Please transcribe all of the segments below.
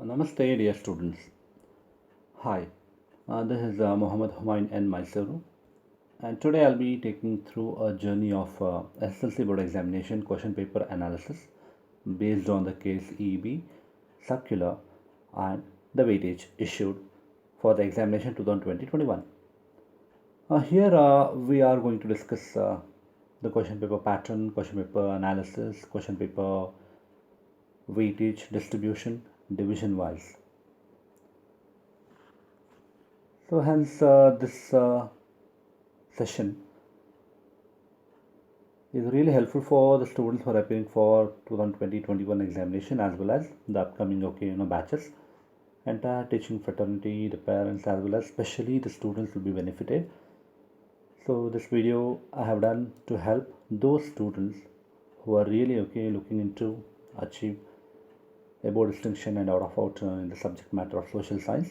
Namaste, dear students. Hi, this is Mohammed Humayun N. Mysuru, and today I'll be taking through a journey of SSLC board examination question paper analysis based on the case EEB circular and the weightage issued for the examination 2020-21. Here we are going to discuss the question paper pattern, question paper analysis, question paper weightage distribution division wise. So hence this session is really helpful for the students who are appearing for 2020-21 examination as well as the upcoming batches. Entire teaching fraternity, the parents as well as especially the students will be benefited. So this video I have done to help those students who are really looking into achieve a board distinction and out in the subject matter of social science.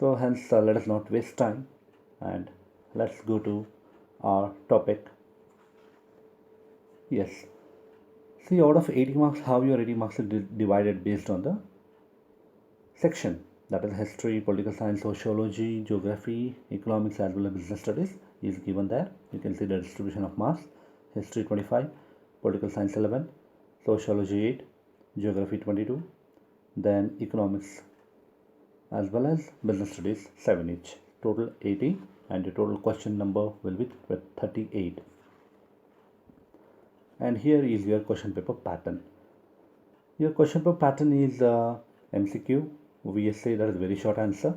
So hence let us not waste time and let's go to our topic. Yes, see, out of 80 marks, how your 80 marks are divided based on the section, that is history, political science, sociology, geography, economics as well as business studies is given there. You can see the distribution of marks: history 25, political science 11, sociology 8, geography 22, then economics as well as business studies 7 each, total 80, and the total question number will be 38. And here is your question paper pattern. Your question paper pattern is MCQ, VSA, that is very short answer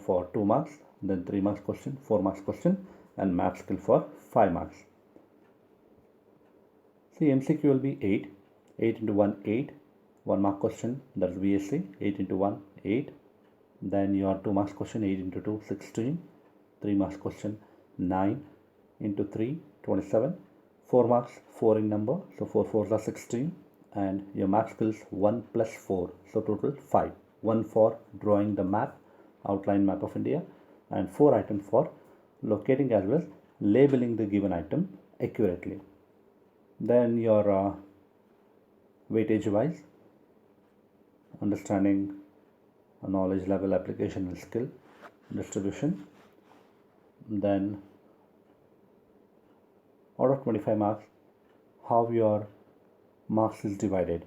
for 2 marks, then 3 marks question, 4 marks question, and math skill for 5 marks. See, MCQ will be 8 into 1 8, 1 mark question, that is VSA, 8 into 1 8, then your 2 marks question 8 into 2 16, 3 marks question 9 into 3 27, 4 marks 4 in number, so 4 4s are 16, and your math skills 1 plus 4, so total 5, 1 for drawing the map, outline map of India, and 4 items for locating as well as labeling the given item accurately. Then your weightage wise, understanding, knowledge level, application and skill distribution. Then out of 25 marks, how your marks is divided.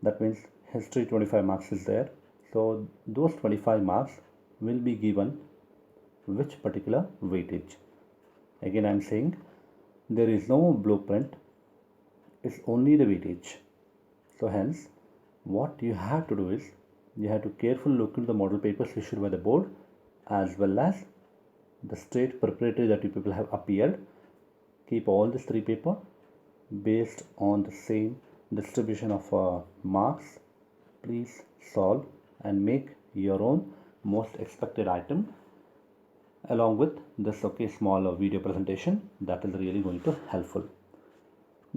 That means history 25 marks is there, so those 25 marks will be given which particular weightage. Again I am saying there is no blueprint, it's only the weightage. So hence what you have to do is you have to carefully look into the model papers issued by the board as well as the state preparatory that you people have appeared. Keep all these 3 paper based on the same distribution of marks. Please solve and make your own most expected item along with this small video presentation. That is really going to helpful.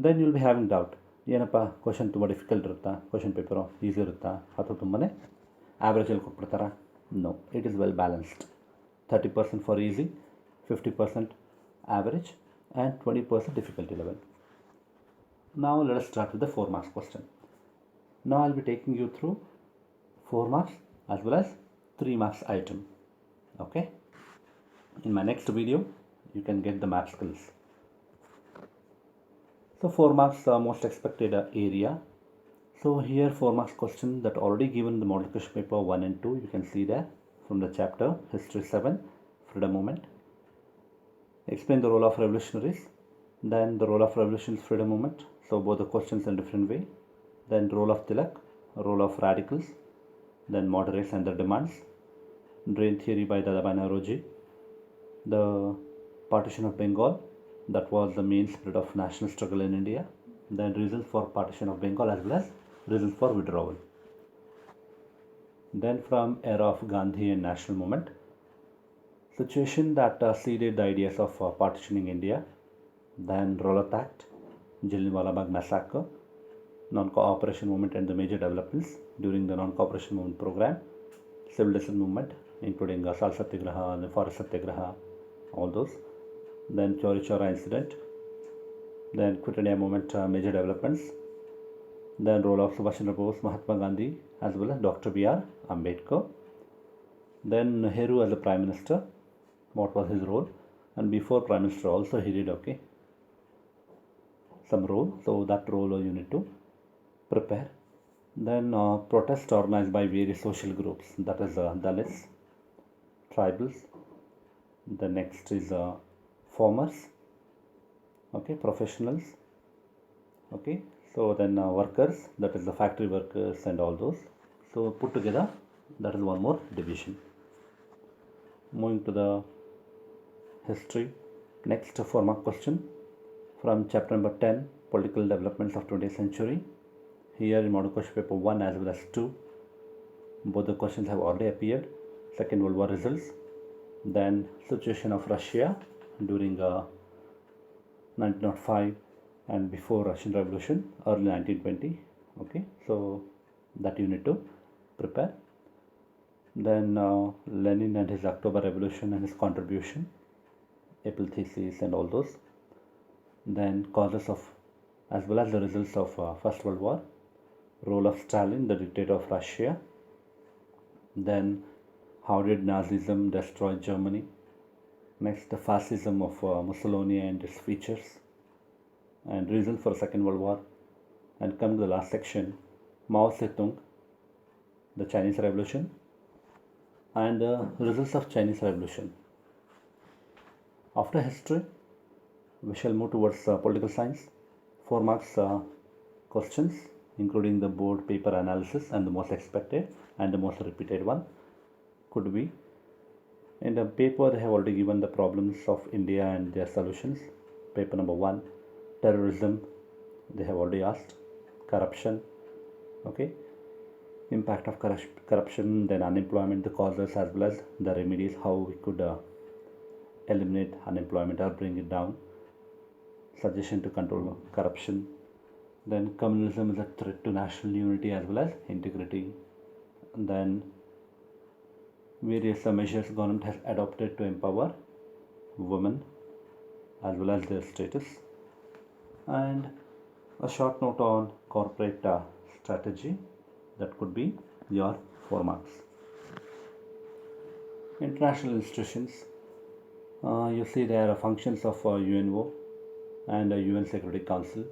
Then you will be having doubt, ಏನಪ್ಪ question ತುಂಬ difficult ಇರುತ್ತಾ, question paper easy ಇರುತ್ತಾ, ಅಥವಾ ತುಂಬಾ ಆ್ಯಾವ್ರೇಜಲ್ಲಿ ಕೊಟ್ಬಿಡ್ತಾರಾ? No, it is well balanced. 30% for easy, 50% average, and 20% difficulty level. Now let us start with the 4 marks question. Now I'll be taking you through 4 marks as well as 3 marks item. Okay, in my next video you can get the math skills. So 4 marks most expected area. So here 4 marks question that already given the model question paper 1 and 2, you can see there from the chapter history 7, freedom movement. Explain the role of revolutionaries, then the role of revolutionaries, freedom movement, so both the questions in different way. Then role of Tilak, role of radicals, then moderates and their demands, drain theory by Dadabhai Naoroji, the partition of Bengal, that was the main spirit of national struggle in India, then reasons for partition of Bengal as well as reasons for withdrawal. Then from era of Gandhi and national movement, situation that seeded the ideas of partitioning India, then Rowlatt Act, Jallianwala Bagh massacre, non-cooperation movement and the major developments during the non-cooperation movement program, civil disobedience movement including Salt Satyagraha and the Forest Satyagraha, all those. Then Chori Chora incident, then Quit India movement major developments, Then role of Subhash Chandra Bose, Mahatma Gandhi, as well as Dr. B.R. Ambedkar. Then Nehru as a Prime Minister, what was his role? And before Prime Minister also he did some role, so that role you need to prepare. Then protest organized by various social groups, that is Dalits, tribals. The next is farmers, professionals, so then workers, that is the factory workers and all those. So put together, that is one more division. Moving to the history. Next 4-mark question from chapter number 10, political developments of 20th century. Here in model question paper 1 as well as 2, both the questions have already appeared. Second World War results, then situation of Russia during 1905 and before Russian Revolution, early 1920. So that you need to prepare. Then Lenin and his October Revolution and his contribution, April thesis and all those. Then causes of as well as the results of First World War, role of Stalin, the dictator of Russia. Then how did Nazism destroy Germany? Next, the fascism of Mussolini and its features and reason for Second World War. And come to the last section, Mao Zedong, the Chinese Revolution and the results of Chinese Revolution. After history, we shall move towards political science. 4 marks questions including the board paper analysis, and the most expected and the most repeated one could be. In the paper they have already given the problems of India and their solutions. Paper number 1, terrorism, they have already asked. Corruption, impact of corruption, then unemployment, the causes as well as the remedies, how we could eliminate unemployment or bring it down, suggestion to control corruption. Then communalism is a threat to national unity as well as integrity. Then various measures government has adopted to empower women as well as their status. And a short note on corporate strategy, that could be your 4 marks. International institutions, you see there are functions of UNO and UN Security Council,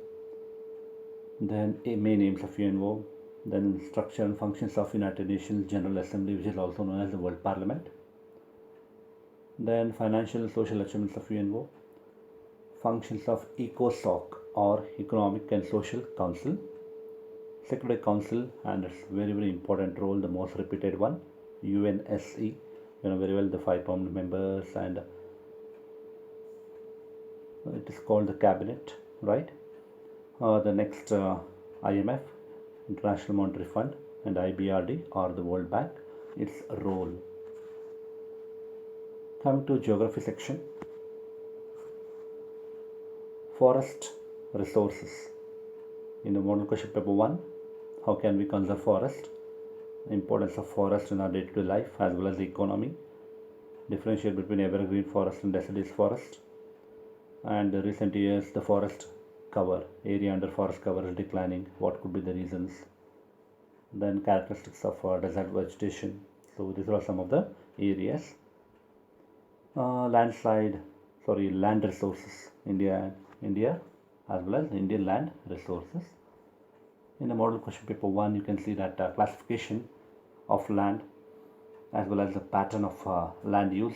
then main aims of UNO, then structure and functions of United Nations General Assembly, which is also known as the World Parliament, then financial and social achievements of UNO, functions of ECOSOC or Economic and Social Council, Security Council and its very important role, the most repeated one, UNSC, you know very well the 5 permanent members, and it is called the cabinet, right? The next IMF, International Monetary Fund, and IBRD or the World Bank, its role. Coming to geography section, forest resources. In the model question paper 1, how can we conserve forest? Importance of forest in our day-to-day life as well as the economy. Differentiate between evergreen forest and deciduous forest. And the recent years, the forest cover, area under forest cover is declining. What could be the reasons? Then characteristics of desert vegetation. So these are some of the areas. Land resources. India as well as Indian land resources. In the model question paper 1, you can see that classification of land as well as the pattern of land use.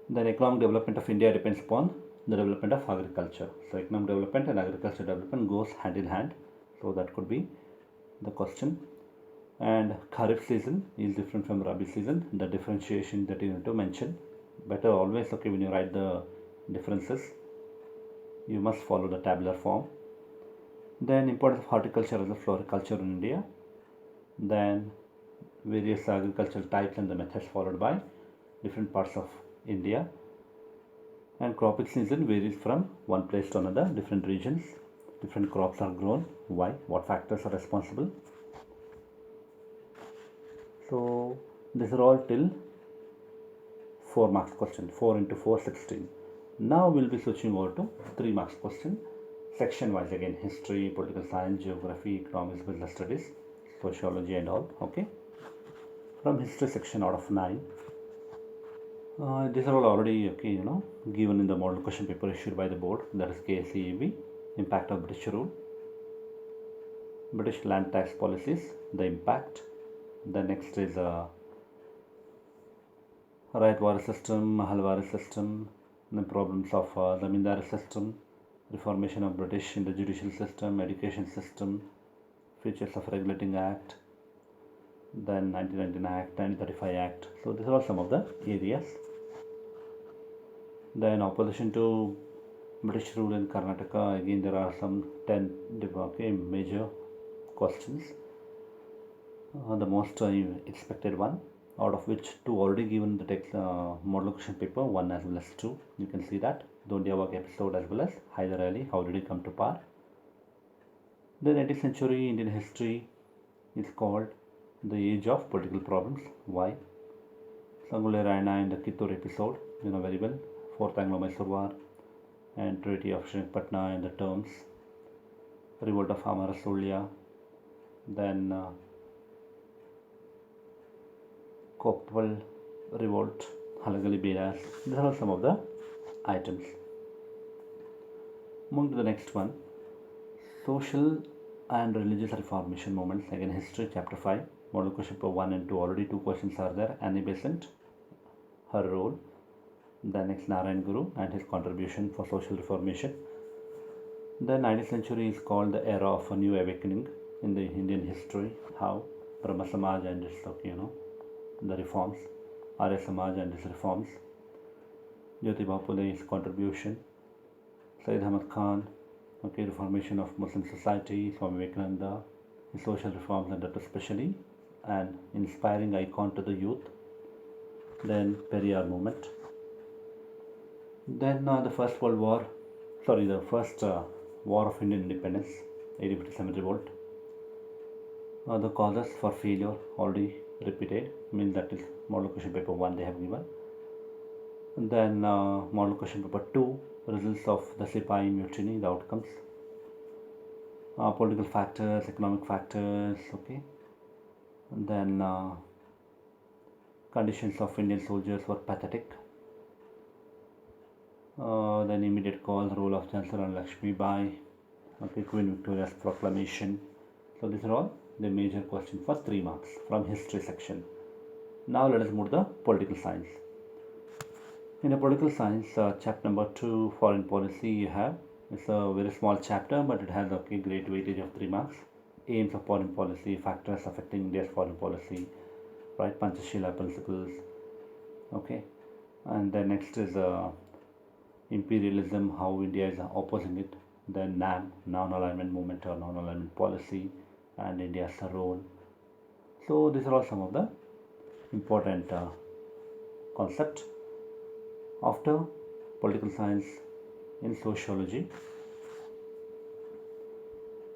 Then economic development of India depends upon the development of agriculture. So economic development and agriculture development goes hand in hand. So that could be the question. And Kharif season is different from Rabi season. The differentiation that you need to mention. Better always, when you write the differences, you must follow the tabular form. Then importance of horticulture as a floriculture in India. Then various agricultural types and the methods followed by different parts of India. And cropping season varies from one place to another, different regions, different crops are grown. Why? What factors are responsible? So these are all till 4 marks question, 4 into 4, 16. Now we'll be switching over to 3 marks question. section wise again: history, political science, geography, economics, business studies, sociology and all. Okay, from history section out of 9, these are all already given in the model question paper issued by the board, that is KCEB. Impact of British rule, British land tax policies, the impact. The next is right system, Mahal system, the problems of Zamindari system, reformation of British in the judicial system, education system, features of regulating act, then 1919 act, 1935 act. So these are all some of the areas. Then opposition to British rule in Karnataka, again there are some 10 major questions. The most expected one, out of which 2 already given the text model question paper, 1 as well as 2. You can see that Dondia work episode as well as Hyder Ali, how did he come to power. The 19th century Indian history is called the age of political problems. Why? Sangolle Raina in the Kittur episode, you know very well. 4th Anglo-Mysore War and Treaty of Srinagar in the terms, revolt of Amara Sulya, then Koppal revolt, Halagali Beras. These are some of the items. Moving to the next one, social and religious reformation movements. Again, history chapter 5, model question paper 1 and 2. Already 2 questions are there. Annie Besant, her role. The next, Narayan Guru and his contribution for social reformation. The 19th century is called the era of a new awakening in the Indian history. How? Brahma Samaj and its the reforms, Arya Samaj and its reforms, Jyotiba Phule's contribution, Sayyid Ahmad Khan, reformation of Muslim society, Swami Vivekananda, his social reforms, and that especially an inspiring icon to the youth. Then Periyar movement. Then the first war of Indian independence, 1857 revolt. The causes for failure already repeated, means that is model question paper 1 they have given. And then model question paper 2, results of the Sipahi mutiny, the outcomes. Political factors, economic factors, okay. And then conditions of Indian soldiers were pathetic. Then immediate cause, role of Chancellor and Lakshmi Bai, Queen Victoria's proclamation. So these are all the major questions for 3 marks from history section. Now let us move to the political science. In a political science, chapter number 2, foreign policy, you have, it's a very small chapter, but it has great weightage of 3 marks. Aims of foreign policy, factors affecting India's foreign policy, right? Panchashila principles, okay. And then next is imperialism, how India is opposing it. Then NAM, non-alignment movement or non-alignment policy, and India's role. So these are all some of the important concepts. After political science, in sociology,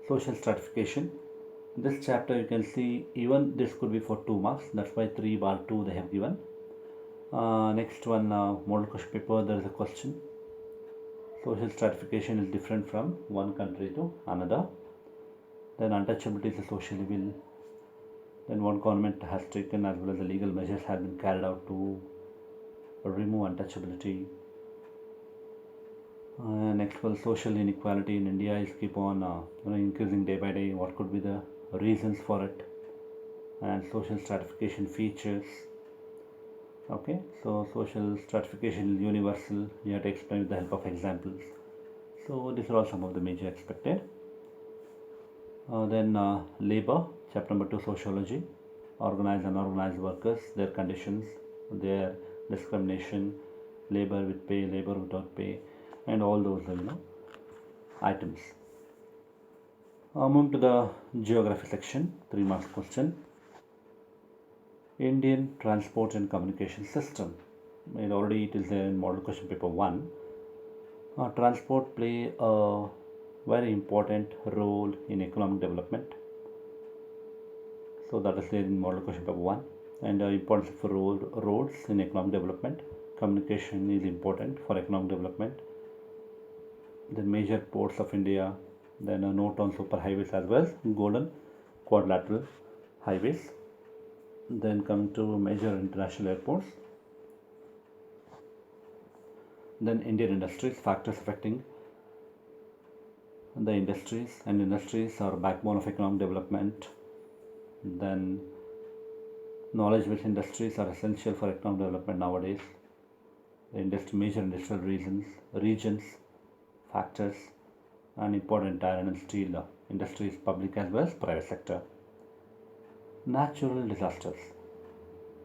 social stratification. This chapter you can see, even this could be for 2 marks, that's why 3/2 they have given. Next one, model question paper, there is a question. Social stratification is different from one country to another. Then untouchability is a social evil. Then what government has taken as well as the legal measures have been carried out to remove untouchability. Next one, social inequality in India is keep on increasing day by day. What could be the reasons for it? And social stratification features. Okay, so social stratification is universal. You have to explain with the help of examples. So these are all some of the major expected. Then labor, chapter number 2, sociology, organized and unorganized workers, their conditions, their discrimination, labor with pay, labor without pay, and all those items. Moving to the geography section, 3 marks question. Indian transport and communication system. It is there in model question paper 1. Transport play a very important role in economic development. So that is there in model question paper 1. And importance of roads in economic development. Communication is important for economic development. then major ports of India, then a note on superhighways as well as golden quadrilateral highways. Then coming to major international airports, then Indian industries, factors affecting the industries, and industries are backbone of economic development. Then knowledge-based industries are essential for economic development nowadays. The major industrial regions, factors, and important iron and steel industries, public as well as private sector. Natural disasters,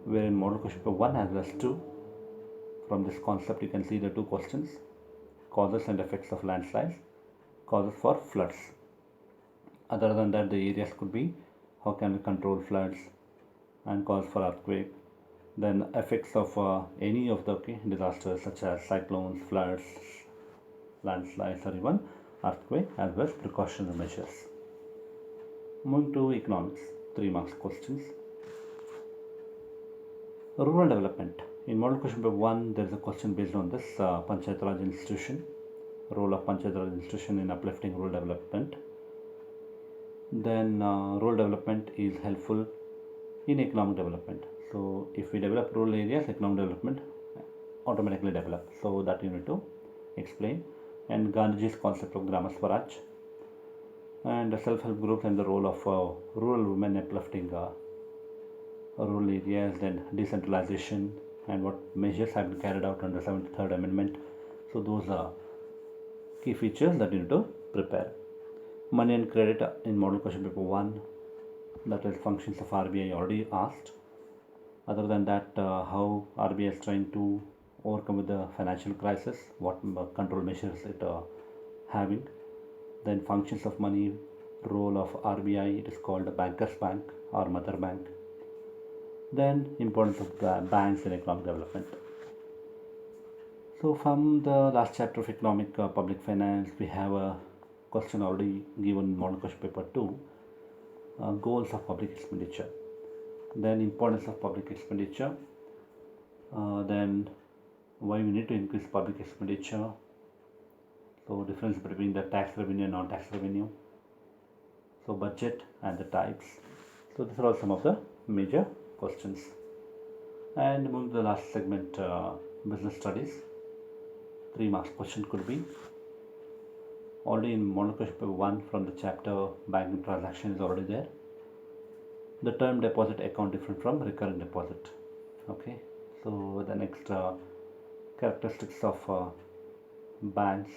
where in model question paper 1 as well as 2, from this concept you can see the two questions: causes and effects of landslides, causes for floods. Other than that, the areas could be how can we control floods, and cause for earthquake, then effects of any of the disasters such as cyclones, floods, landslides, or even earthquake, as well as precautionary measures. Moving to economics, 3 marks questions. Rural development. In model question paper 1, there is a question based on this Panchayat Raj institution, role of Panchayat Raj institution in uplifting rural development. Then rural development is helpful in economic development. So if we develop rural areas, economic development automatically develop. So that you need to explain. And Gandhiji's concept of Grama Swaraj, and self-help groups and the role of rural women uplifting rural areas, then decentralization, and what measures have been carried out under 73rd Amendment. So those are key features that you need to prepare. Money and credit in model question paper 1, that is functions of RBI already asked. Other than that, how RBI is trying to overcome with the financial crisis, what control measures it having. Then functions of money, role of RBI, it is called a banker's bank or mother bank. Then importance of banks in economic development. So from the last chapter of economic public finance, we have a question already given in model question paper 2, goals of public expenditure, then importance of public expenditure, then why we need to increase public expenditure, so difference between the tax revenue and non-tax revenue, so budget and the types. So these are all some of the major questions. And moving to the last segment, business studies, 3 marks question could be already in model question paper 1 from the chapter banking transaction is already there. The term deposit account different from recurring deposit. Okay, so the next characteristics of banks,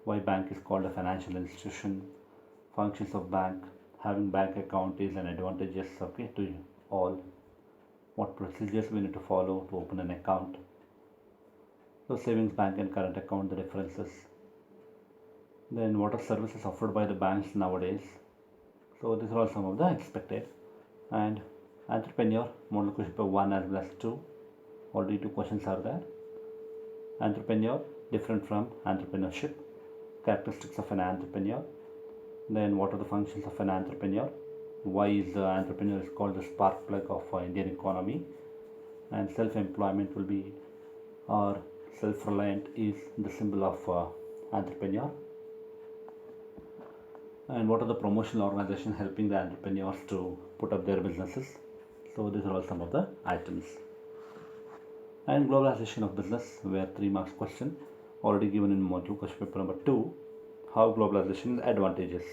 why bank is called a financial institution, functions of bank, having bank account is an advantages, okay, to all, what procedures we need to follow to open an account, so savings bank and current account, the differences. Then what are services offered by the banks nowadays. So these are all some of the expected. And entrepreneur, model question paper 1 as well as 2, already 2 questions are there. Entrepreneur, different from entrepreneurship, characteristics of an entrepreneur, then what are the functions of an entrepreneur, why is the entrepreneur is called the spark plug of Indian economy, and self-employment will be, or self-reliant is the symbol of entrepreneur, and what are the promotional organizations helping the entrepreneurs to put up their businesses. So these are all some of the items. And globalization of business, where 3 marks question already given in module question paper number 2, how globalization is advantageous.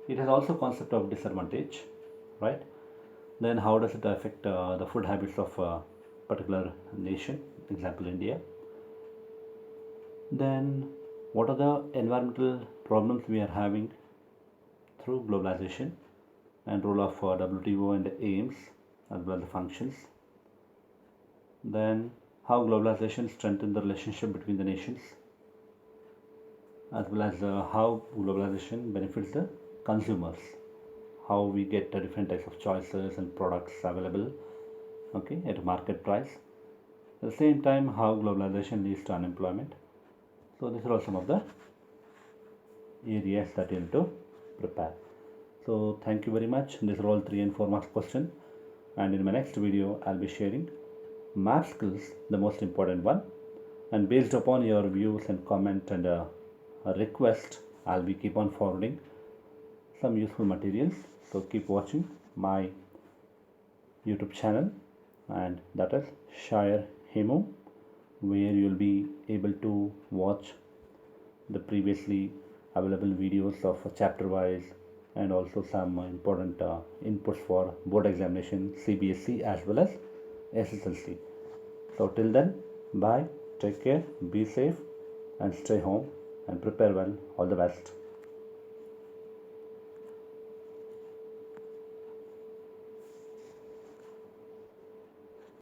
It has also concept of disadvantage, right? Then how does it affect the food habits of a particular nation, example India. Then what are the environmental problems we are having through globalization, and role of WTO and the aims as well as the functions. Then how globalization strengthens the relationship between the nations, as well as how globalization benefits the consumers, how we get different types of choices and products available, okay, at a market price. At the same time, how globalization leads to unemployment. So these are all some of the areas that you need to prepare. So thank you very much. These are all 3 and 4 marks question, and in my next video I'll be sharing math skills, the most important one, and based upon your views and comment and a request, I'll be keep on forwarding some useful materials. So keep watching my YouTube channel, and that is Shire Hemo, where you'll be able to watch the previously available videos of chapter wise and also some important inputs for board examination, CBSE as well as SSLC. So till then, bye, take care, be safe and stay home and prepare well. All the best.